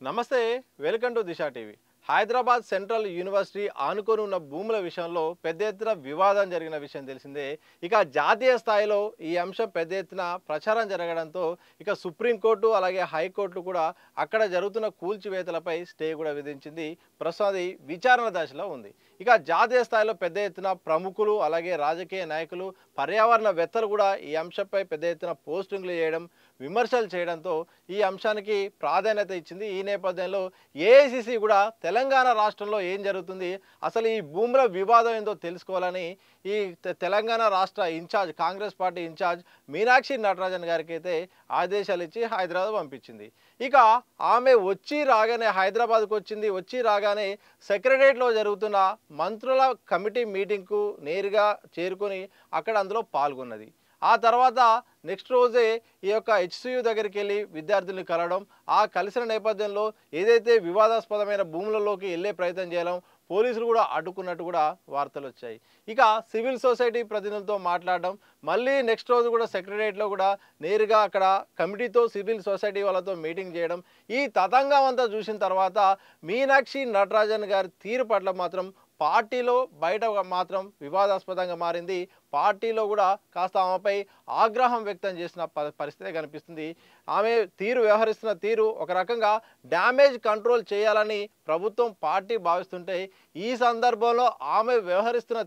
నమస్తే welcome to Disha TV Hyderabad central university ఆనుకొని ఉన్న భూముల విషయంలో పెద్ద ఎత్తున వివాదం జరిగిన విషయం తెలిసిందే. ఇక జాతీయ స్థాయిలో ఈ అంశం పెద్ద ఎత్తున ప్రచారం జరగడంతో ఇక సుప్రీంకోర్టు అలాగే హైకోర్టు కూడా అక్కడ జరుగుతున్న కూల్చివేతలపై స్టే కూడా విధించింది. ప్రస్తుతం అది విచారణ దశలో ఉంది. ఇక జాతీయ స్థాయిలో పెద్ద ఎత్తున ప్రముఖులు అలాగే రాజకీయ నాయకులు పర్యావరణవేత్తలు కూడా ఈ అంశంపై పెద్ద ఎత్తున పోస్టింగ్లు చేయడం విమర్శలు చేయడంతో ఈ అంశానికి ప్రాధాన్యత ఇచ్చింది. ఈ నేపథ్యంలో ఏఐసిసి కూడా తెలంగాణ రాష్ట్రంలో ఏం జరుగుతుంది, అసలు ఈ భూముల వివాదం ఏందో తెలుసుకోవాలని ఈ తెలంగాణ రాష్ట్ర incharge Congress party incharge Meenakshi Natarajan గారికి అయితే ఆదేశాలు ఇచ్చి హైదరాబాద్ పంపించింది. ఇక ఆమె హైదరాబాద్కు వచ్చింది. వచ్చి రాగానే సెక్రటరియట్లో జరుగుతున్న మంత్రుల కమిటీ మీటింగ్కు నేరుగా చేరుకొని అక్కడ అందులో పాల్గొన్నది. ఆ తర్వాత నెక్స్ట్ రోజే ఈ యొక్క హెచ్సియు దగ్గరికి వెళ్ళి విద్యార్థుల్ని కలవడం, ఆ కలిసిన నేపథ్యంలో ఏదైతే వివాదాస్పదమైన భూములలోకి వెళ్ళే ప్రయత్నం చేయడం పోలీసులు కూడా అడ్డుకున్నట్టు కూడా వార్తలు వచ్చాయి. ఇక సివిల్ సొసైటీ ప్రతినిధులతో మాట్లాడడం, మళ్ళీ నెక్స్ట్ రోజు కూడా సెక్రటరియట్లో కూడా నేరుగా అక్కడ కమిటీతో సివిల్ సొసైటీ వాళ్ళతో మీటింగ్ చేయడం, ఈ తతంగం అంతా చూసిన తర్వాత మీనాక్షి నటరాజన్ గారి తీరు పట్ల మాత్రం పార్టీలో బయట మాత్రం వివాదాస్పదంగా మారింది. పార్టీలో కూడా కాస్త ఆమెపై ఆగ్రహం వ్యక్తం చేసిన పరిస్థితి కనిపిస్తుంది. ఆమె వ్యవహరిస్తున్న తీరు ఒక రకంగా డ్యామేజ్ కంట్రోల్ చేయాలని ప్రభుత్వం పార్టీ భావిస్తుంటే, ఈ సందర్భంలో ఆమె వ్యవహరిస్తున్న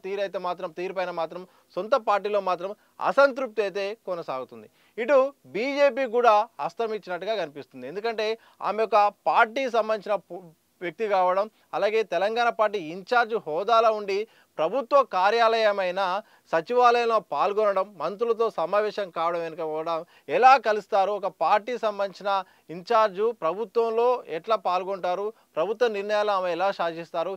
తీరుపైన మాత్రం సొంత పార్టీలో మాత్రం అసంతృప్తి అయితే కొనసాగుతుంది. ఇటు బీజేపీ కూడా హస్తం ఇచ్చినట్టుగా కనిపిస్తుంది. ఎందుకంటే ఆమె ఒక పార్టీ సంబంధించిన వ్యక్తి కావడం, అలాగే తెలంగాణ పార్టీ ఇన్ఛార్జ్ హోదాలో ఉండి ప్రభుత్వ కార్యాలయమైన సచివాలయంలో పాల్గొనడం, మంత్రులతో సమావేశం కావడం వెనుక కూడా ఎలా కలుస్తారు, ఒక పార్టీ సంబంధించిన ఇన్ఛార్జు ప్రభుత్వంలో ఎట్లా పాల్గొంటారు, ప్రభుత్వ నిర్ణయాలు ఆమె ఎలా శాసిస్తారు,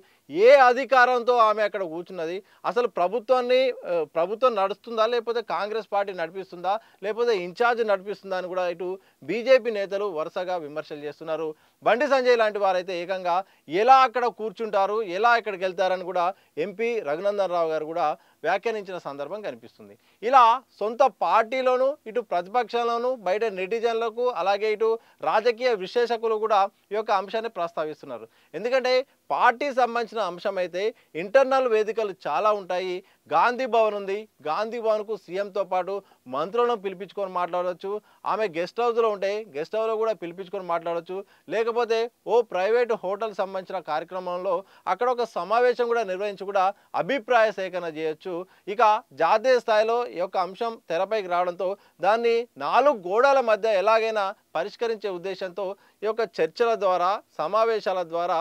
ఏ అధికారంతో ఆమె అక్కడ కూర్చున్నది, అసలు ప్రభుత్వం నడుస్తుందా లేకపోతే కాంగ్రెస్ పార్టీ నడిపిస్తుందా లేకపోతే ఇన్ఛార్జ్ నడిపిస్తుందా అని కూడా ఇటు బీజేపీ నేతలు వరుసగా విమర్శలు చేస్తున్నారు. బండి సంజయ్ లాంటి వారైతే ఏకంగా ఎలా అక్కడ కూర్చుంటారు, ఎలా ఇక్కడికి వెళ్తారని కూడా ఎంపీ రఘునందన్ రావు గారు కూడా వ్యాఖ్యానించిన సందర్భం కనిపిస్తుంది. ఇలా సొంత పార్టీలోను ఇటు ప్రతిపక్షంలోను బయట నెటిజన్లకు అలాగే ఇటు రాజకీయ విశ్లేషకులు కూడా ఈ యొక్క అంశాన్ని ప్రస్తావిస్తున్నారు. ఎందుకంటే పార్టీ సంబంధించిన అంశం అయితే ఇంటర్నల్ వేదికలు చాలా ఉంటాయి. గాంధీ భవన్ ఉంది, గాంధీ భవన్కు సీఎంతో పాటు మంత్రులను పిలిపించుకొని మాట్లాడవచ్చు. ఆమె గెస్ట్ హౌస్లో ఉంటే గెస్ట్ హౌస్లో కూడా పిలిపించుకొని మాట్లాడవచ్చు. లేకపోతే ఓ ప్రైవేటు హోటల్ సంబంధించిన కార్యక్రమంలో అక్కడ ఒక సమావేశం కూడా నిర్వహించి కూడా అభిప్రాయ సేకరణ చేయొచ్చు. ఇక జాతీయ స్థాయిలో ఈ యొక్క అంశం తెరపైకి రావడంతో దాన్ని 4 గోడల మధ్య ఎలాగైనా పరిష్కరించే ఉద్దేశంతో ఈ యొక్క చర్చల ద్వారా, సమావేశాల ద్వారా,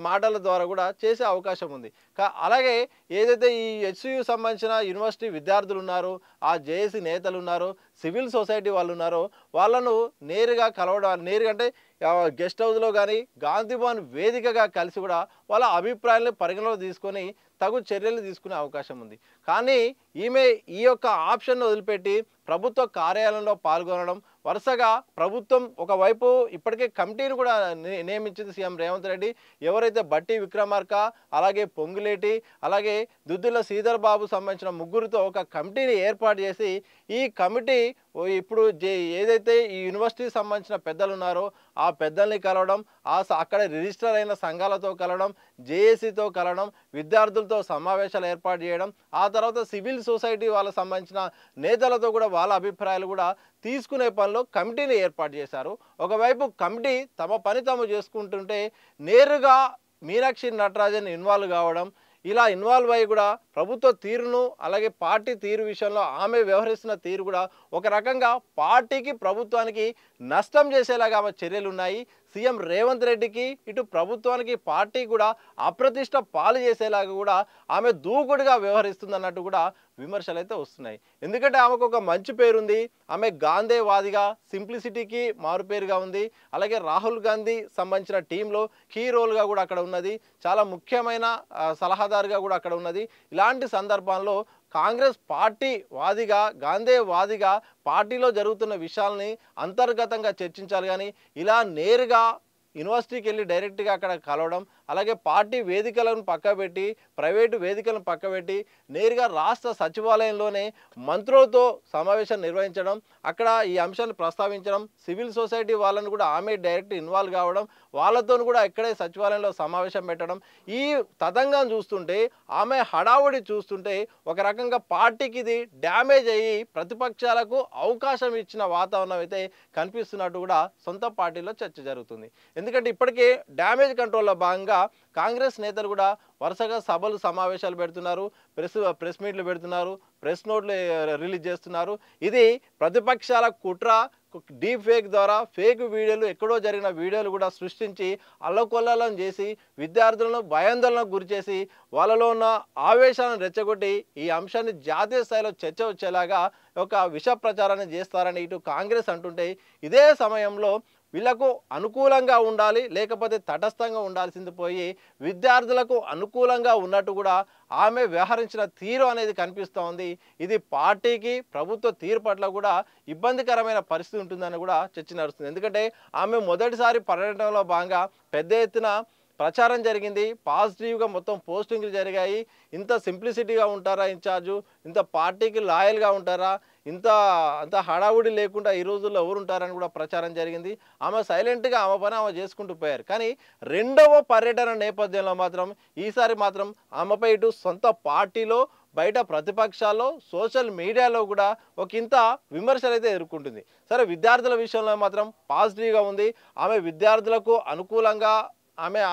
మాటల ద్వారా కూడా చేసే అవకాశం ఉంది. అలాగే ఏదైతే ఈ హెచ్సియు సంబంధించిన యూనివర్సిటీ విద్యార్థులు ఉన్నారో, ఆ జేఏసీ నేతలు ఉన్నారో, సివిల్ సొసైటీ వాళ్ళు ఉన్నారో వాళ్ళను నేరుగా కలవడం, నేరుగా అంటే గెస్ట్ హౌస్లో కానీ గాంధీ భవన్ వేదికగా కలిసి కూడా వాళ్ళ అభిప్రాయాలను పరిగణలో తీసుకొని తగు చర్యలు తీసుకునే అవకాశం ఉంది. కానీ ఈమె ఈ యొక్క ఆప్షన్ వదిలిపెట్టి ప్రభుత్వ కార్యాలయంలో పాల్గొనడం, వరుసగా ప్రభుత్వం ఒకవైపు ఇప్పటికే కమిటీని కూడా నియమించింది సీఎం రేవంత్ రెడ్డి. ఎవరైతే బట్టి విక్రమార్క, అలాగే పొంగులేటి, అలాగే దుద్దిల శ్రీధర్ బాబు సంబంధించిన ముగ్గురితో ఒక కమిటీని ఏర్పాటు చేసి ఈ కమిటీ ఇప్పుడు ఏదైతే ఈ యూనివర్సిటీకి సంబంధించిన పెద్దలు ఉన్నారో ఆ పెద్దల్ని కలవడం, అక్కడ రిజిస్టర్ అయిన సంఘాలతో కలవడం, జేఏసీతో కలవడం, విద్యార్థులతో సమావేశాలు ఏర్పాటు చేయడం, ఆ తర్వాత సివిల్ సొసైటీ వాళ్ళకి సంబంధించిన నేతలతో కూడా వాళ్ళ అభిప్రాయాలు కూడా తీసుకునే పనిలో కమిటీని ఏర్పాటు చేశారు. ఒకవైపు కమిటీ తమ పని తాము చేసుకుంటుంటే నేరుగా మీనాక్షి నటరాజన్ ఇన్వాల్వ్ కావడం, ఇలా ఇన్వాల్వ్ అయ్యి కూడా ప్రభుత్వ తీరును అలాగే పార్టీ తీరు విషయంలో ఆమె వ్యవహరిస్తున్న తీరు కూడా ఒక రకంగా పార్టీకి ప్రభుత్వానికి నష్టం చేసేలాగా ఆమె చర్యలు ఉన్నాయి. సీఎం రేవంత్ రెడ్డికి ఇటు ప్రభుత్వానికి పార్టీ కూడా అప్రతిష్ట పాలు చేసేలాగా కూడా ఆమె దూకుడుగా వ్యవహరిస్తుందన్నట్టు కూడా విమర్శలు అయితే వస్తున్నాయి. ఎందుకంటే ఆమెకు ఒక మంచి పేరుంది, ఆమె గాంధేవాదిగా సింప్లిసిటీకి మారుపేరుగా ఉంది. అలాగే రాహుల్ గాంధీ సంబంధించిన టీంలో కీ రోల్గా కూడా అక్కడ ఉన్నది, చాలా ముఖ్యమైన సలహాదారుగా కూడా అక్కడ ఉన్నది. ఇలాంటి సందర్భాల్లో కాంగ్రెస్ పార్టీ వాదిగా, గాంధేవాదిగా పార్టీలో జరుగుతున్న విషయాల్ని అంతర్గతంగా చర్చించాలి. కానీ ఇలా నేరుగా యూనివర్సిటీకి వెళ్ళి డైరెక్ట్గా అక్కడ కలవడం, అలాగే పార్టీ వేదికలను పక్కబెట్టి ప్రైవేటు వేదికలను పక్కబెట్టి నేరుగా రాష్ట్ర సచివాలయంలోనే మంత్రులతో సమావేశం నిర్వహించడం, అక్కడ ఈ అంశాన్ని ప్రస్తావించడం, సివిల్ సొసైటీ వాళ్ళని కూడా ఆమె డైరెక్ట్ ఇన్వాల్వ్ కావడం, వాళ్ళతో కూడా ఇక్కడే సచివాలయంలో సమావేశం పెట్టడం, ఈ తతంగం చూస్తుంటే ఆమె హడావుడి చూస్తుంటే ఒక రకంగా పార్టీకి ఇది డ్యామేజ్ అయ్యి ప్రతిపక్షాలకు అవకాశం ఇచ్చిన వాతావరణం అయితే కనిపిస్తున్నట్టు కూడా సొంత పార్టీలో చర్చ జరుగుతుంది. ఎందుకంటే ఇప్పటికే డ్యామేజ్ కంట్రోల్లో భాగంగా కాంగ్రెస్ నేతలు కూడా వరుసగా సభలు సమావేశాలు పెడుతున్నారు, ప్రెస్ మీట్లు పెడుతున్నారు, ప్రెస్ నోట్లు రిలీజ్ చేస్తున్నారు. ఇది ప్రతిపక్షాల కుట్ర, డీప్ ఫేక్ ద్వారా ఫేక్ వీడియోలు, ఎక్కడో జరిగిన వీడియోలు కూడా సృష్టించి అల్లకొల్లాలను చేసి విద్యార్థులను భయాందోళనకు గురిచేసి వాళ్ళలో ఉన్న ఆవేశాలను రెచ్చగొట్టి ఈ అంశాన్ని జాతీయ స్థాయిలో చర్చ వచ్చేలాగా ఒక విష ప్రచారాన్ని చేస్తారని ఇటు కాంగ్రెస్ అంటుంటే, ఇదే సమయంలో వీళ్లకు అనుకూలంగా ఉండాలి, లేకపోతే తటస్థంగా ఉండాల్సింది పోయి విద్యార్థులకు అనుకూలంగా ఉన్నట్టు కూడా ఆమె వ్యవహరించిన తీరు అనేది కనిపిస్తూ ఉంది. ఇది పార్టీకి ప్రభుత్వ తీరు పట్ల కూడా ఇబ్బందికరమైన పరిస్థితి ఉంటుందని కూడా చర్చ నడుస్తుంది. ఎందుకంటే ఆమె మొదటిసారి పర్యటనలో భాగంగా పెద్ద ఎత్తున ప్రచారం జరిగింది, పాజిటివ్గా మొత్తం పోస్టింగ్లు జరిగాయి. ఇంత సింప్లిసిటీగా ఉంటారా ఇన్ఛార్జు, ఇంత పార్టీకి లాయల్గా ఉంటారా, అంత హడావుడి లేకుండా ఈ రోజుల్లో ఎవరు ఉంటారని కూడా ప్రచారం జరిగింది. ఆమె సైలెంట్గా ఆమె పని ఆమె చేసుకుంటూ పోయారు. కానీ రెండవ పర్యటన నేపథ్యంలో మాత్రం ఈసారి మాత్రం ఆమెపై ఇటు సొంత పార్టీలో, బయట ప్రతిపక్షాల్లో, సోషల్ మీడియాలో కూడా ఒకంత విమర్శలు అయితే ఎదుర్కొంటుంది. సరే, విద్యార్థుల విషయంలో మాత్రం పాజిటివ్గా ఉంది. ఆమె విద్యార్థులకు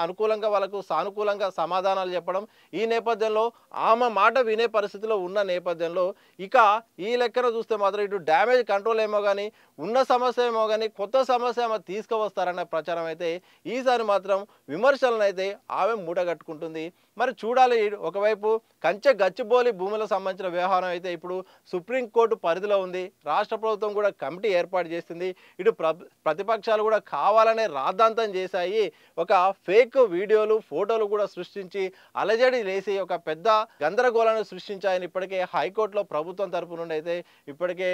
అనుకూలంగా వాళ్ళకు సానుకూలంగా సమాధానాలు చెప్పడం, ఈ నేపథ్యంలో ఆమె మాట వినే పరిస్థితిలో ఉన్న నేపథ్యంలో ఇక ఈ లెక్కన చూస్తే మాత్రం ఇటు డ్యామేజ్ కంట్రోల్ ఏమో కానీ, ఉన్న సమస్య ఏమో కానీ కొత్త సమస్య ఆమె తీసుకువస్తారనే ప్రచారం అయితే ఈసారి మాత్రం విమర్శలను అయితే ఆమె మూటగట్టుకుంటుంది. మరి చూడాలి. ఒకవైపు కంచె గచ్చిబౌలి భూములకు సంబంధించిన వ్యవహారం అయితే ఇప్పుడు సుప్రీంకోర్టు పరిధిలో ఉంది. రాష్ట్ర ప్రభుత్వం కూడా కమిటీ ఏర్పాటు చేసింది. ఇటు ప్రతిపక్షాలు కూడా కావాలనే రాద్ధాంతం చేశాయి. ఒక ఫేక్ వీడియోలు, ఫోటోలు కూడా సృష్టించి అలజడి లేసి ఒక పెద్ద గందరగోళాన్ని సృష్టించాయని ఇప్పటికే హైకోర్టులో ప్రభుత్వం తరపు నుండి అయితే ఇప్పటికే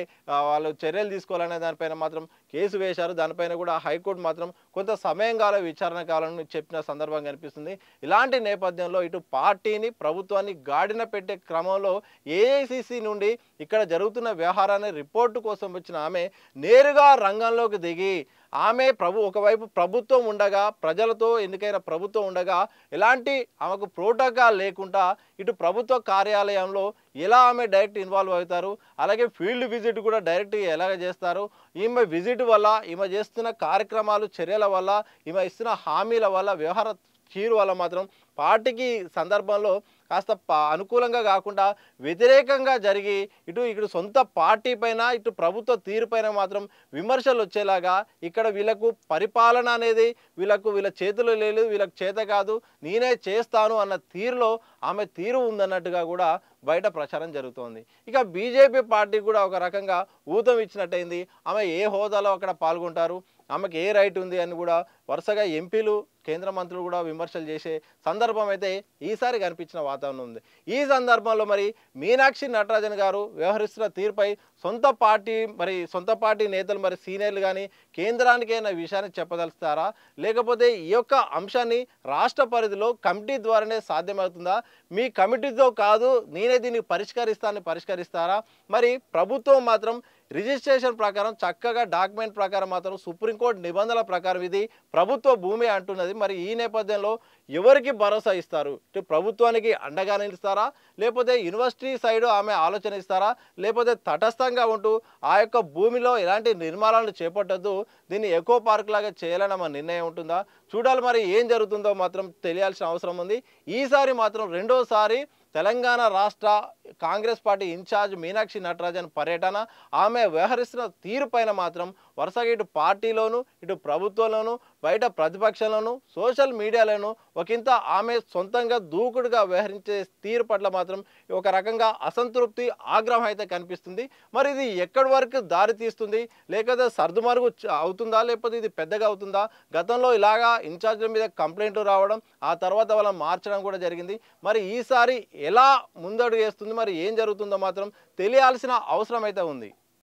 వాళ్ళు చర్యలు తీసుకోవాలనే దానిపైన మాత్రం కేసు వేశారు. దానిపైన కూడా హైకోర్టు మాత్రం కొంత సమయం కాల విచారణ కావాలని చెప్పిన సందర్భం కనిపిస్తుంది. ఇలాంటి నేపథ్యంలో ఇటు పార్టీని, ప్రభుత్వాన్ని గాడిన పెట్టే క్రమంలో ఏఐసిసి నుండి ఇక్కడ జరుగుతున్న వ్యవహారాన్ని రిపోర్టు కోసం వచ్చిన ఆమె నేరుగా రంగంలోకి దిగి ఒకవైపు ప్రభుత్వం ఉండగా, ప్రజలతో ఎన్నికైన ప్రభుత్వం ఉండగా ఎలాంటి ఆమెకు ప్రోటోకాల్ లేకుండా ఇటు ప్రభుత్వ కార్యాలయంలో ఎలా ఆమె డైరెక్ట్ ఇన్వాల్వ్ అవుతారు, అలాగే ఫీల్డ్ విజిట్ కూడా డైరెక్ట్గా ఎలాగ చేస్తారు, ఈమె విజిట్ వల్ల, ఈమె చేస్తున్న కార్యక్రమాలు, చర్యల వల్ల, ఈమె ఇస్తున్న హామీల వల్ల, వ్యవహార తీరు వల్ల మాత్రం పార్టీకి సందర్భంలో కాస్త అనుకూలంగా కాకుండా వ్యతిరేకంగా జరిగి ఇటు సొంత పార్టీ పైన, ఇటు ప్రభుత్వ తీరు పైన మాత్రం విమర్శలు వచ్చేలాగా ఇక్కడ వీళ్ళకు పరిపాలన అనేది వీళ్ళ చేతులు లేదు, వీళ్ళకి చేత కాదు, నేనే చేస్తాను అన్న తీరులో ఆమె తీరు ఉందన్నట్టుగా కూడా బయట ప్రచారం జరుగుతోంది. ఇక బీజేపీ పార్టీ కూడా ఒక రకంగా ఊతం ఇచ్చినట్టయింది. ఆమె ఏ హోదాలో అక్కడ పాల్గొంటారు, ఆమెకు ఏ రైట్ ఉంది అని కూడా వరుసగా ఎంపీలు, కేంద్ర మంత్రులు కూడా విమర్శలు చేసే సందర్భం అయితే ఈసారి కనిపించిన వాతావరణం ఉంది. ఈ సందర్భంలో మరి మీనాక్షి నటరాజన్ గారు వ్యవహరిస్తున్న తీరుపై సొంత పార్టీ నేతలు, మరి సీనియర్లు కానీ కేంద్రానికైనా విషయాన్ని చెప్పదలుస్తారా, లేకపోతే ఈ యొక్క అంశాన్ని రాష్ట్ర పరిధిలో కమిటీ ద్వారానే సాధ్యమవుతుందా, మీ కమిటీతో కాదు నేనే దీన్ని పరిష్కరిస్తారా, మరి ప్రభుత్వం మాత్రం రిజిస్ట్రేషన్ ప్రకారం చక్కగా డాక్యుమెంట్ ప్రకారం మాత్రం సుప్రీంకోర్టు నిబంధనల ప్రకారం ఇది ప్రభుత్వ భూమి అంటున్నది. మరి ఈ నేపథ్యంలో ఎవరికి భరోసా ఇస్తారు? ఇటు ప్రభుత్వానికి అండగా నిలుస్తారా, లేకపోతే యూనివర్సిటీ సైడ్ ఆమె ఆలోచన ఇస్తారా, లేకపోతే తటస్థంగా ఉంటూ ఆ యొక్క భూమిలో ఎలాంటి నిర్మాణాలను చేపట్టద్దు, దీన్ని ఎకో పార్క్ లాగా చేయాలని మన నిర్ణయం ఉంటుందా? చూడాలి. మరి ఏం జరుగుతుందో మాత్రం తెలియాల్సిన అవసరం ఉంది. ఈసారి మాత్రం రెండోసారి తెలంగాణ రాష్ట్ర కాంగ్రెస్ పార్టీ ఇన్ఛార్జ్ మీనాక్షి నటరాజన్ పర్యటన, ఆమె వ్యవహరిస్తున్న తీరు పైన మాత్రం వరుసగా ఇటు పార్టీలోను, ఇటు ప్రభుత్వంలోను, బయట ప్రతిపక్షంలోను, సోషల్ మీడియాలోను ఒకంత ఆమె సొంతంగా దూకుడుగా వ్యవహరించే తీరు పట్ల మాత్రం ఒక రకంగా అసంతృప్తి, ఆగ్రహం అయితే కనిపిస్తుంది. మరి ఇది ఎక్కడి వరకు దారి తీస్తుంది, లేకపోతే సర్దుమరుగు అవుతుందా, లేకపోతే ఇది పెద్దగా అవుతుందా? గతంలో ఇలాగా ఇన్ఛార్జ్ల మీద కంప్లైంట్లు రావడం, ఆ తర్వాత వాళ్ళని మార్చడం కూడా జరిగింది. మరి ఈసారి ఎలా ముందడుగు వేస్తుంది, మరి ఏం జరుగుతుందో మాత్రం తెలియాల్సిన అవసరం అయితే ఉంది.